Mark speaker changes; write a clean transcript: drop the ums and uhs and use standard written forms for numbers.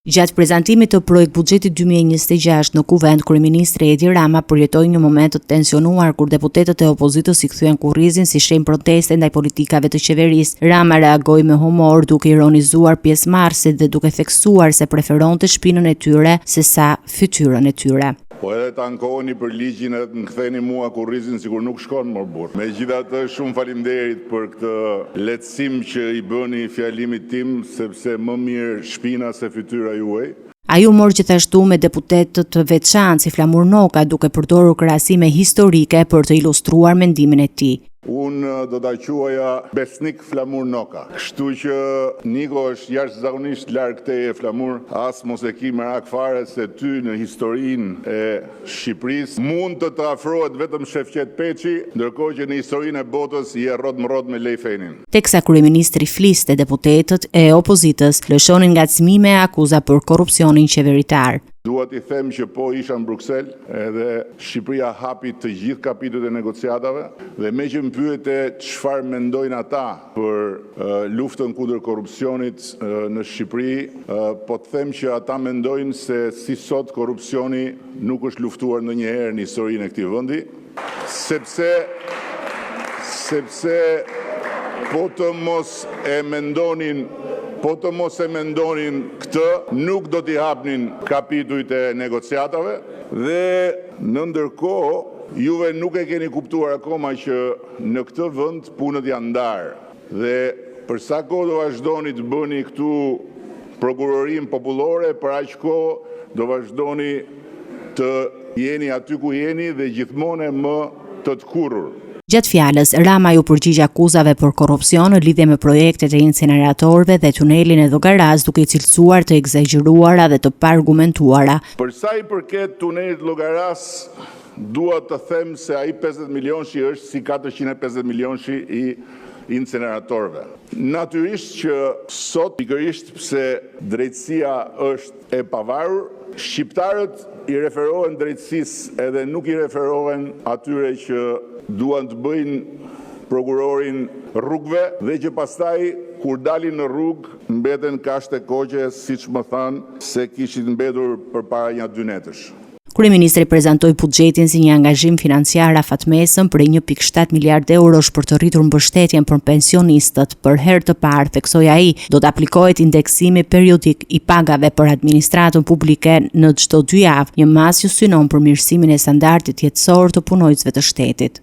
Speaker 1: Gjatë prezantimit të projekt buxhetit 2026 në Kuvend, kryeministri Edi Rama përjetoi një moment të tensionuar kur deputetët e opozitës i kthyen kurrizin si shenjë proteste ndaj politikave të qeverisë. Rama reagoi me humor duke ironizuar pjesëmarrësit dhe duke theksuar se preferonte shpinën e tyre sesa fytyrën e tyre.
Speaker 2: Po edhe ta ankoheni për ligjin e të më ktheni mua kurrizin sikur nuk shkon më burr. Megjithatë, shumë faleminderit për këtë lehtësim që i bëni fjalimit tim, sepse më mirë shpina se fytyra juaj.
Speaker 1: Ai u mor gjithashtu me deputetë të veçantë si Flamur Noka, duke përdorur krahasime historike për të ilustruar mendimin e tij.
Speaker 2: Unë do ta quaja besnik Flamur Noka. Kështu që Niko është jashtëzakonisht larg teje Flamur, as mos e ki merak fare se ty në historinë e Shqipërisë mund të afrohet vetëm Shefqet Peçi, ndërkohë që në historinë e botës i rrot me Lejfenin.
Speaker 1: Teksa kryeministri fliste, deputetët e opozitës lëshonin ngacmime e akuza për korrupsionin qeveritar.
Speaker 2: Dua t'i them që po isha në Bruksel, edhe Shqipëria hapi të gjithë kapitujt e negociatave dhe me që më pyete çfarë mendojnë ata për luftën kundër korrupsionit në Shqipëri, po të them që ata mendojnë se si sot korrupsioni nuk është luftuar ndonjëherë në historinë e këtij vendi, sepse po të mos e mendonin këtë, nuk do t'i hapnin kapitujt e negociatave dhe në ndërkohë juve nuk e keni kuptuar akoma që në këtë vend punët janë ndarë. Dhe për sa kohë do vazhdoni të bëni këtu prokurorim popullore, për aq kohë do vazhdoni të jeni aty ku jeni dhe gjithmonë më të kurrur.
Speaker 1: Gjatë fjalës, Rama ju përgjigj akuzave për korrupsion në lidhje me projektet e incineratorëve dhe tunelin e Llogaras, duke i cilësuar të egzageruara dhe të paargumentuara.
Speaker 2: Për sa i përket tunelit Llogaras, dua të them se ai 50 milionshi është si 450 milionshi i incineratorëve. Natyrisht që sot, pikërisht pse drejtësia është e pavarur, shqiptarët i referohen drejtësisë edhe nuk i referohen atyre që duan të bëjnë prokurorin rrugëve dhe që pastaj kur dalin në rrugë mbeten kashte koqe, siç më thanë se kishin mbetur përpara 1-2 netësh.
Speaker 1: Kryeministri prezantoi buxhetin si një angazhim financiar afatmesëm për 1.7 miliard eurosh për të rritur mbështetjen për pensionistët. Për herë të parë, theksoi ai, do të aplikohet indeksimi periodik i pagave për administratën publike në çdo 2 javë, një masë që synon përmirësimin e standardit jetësor të punojësve të shtetit.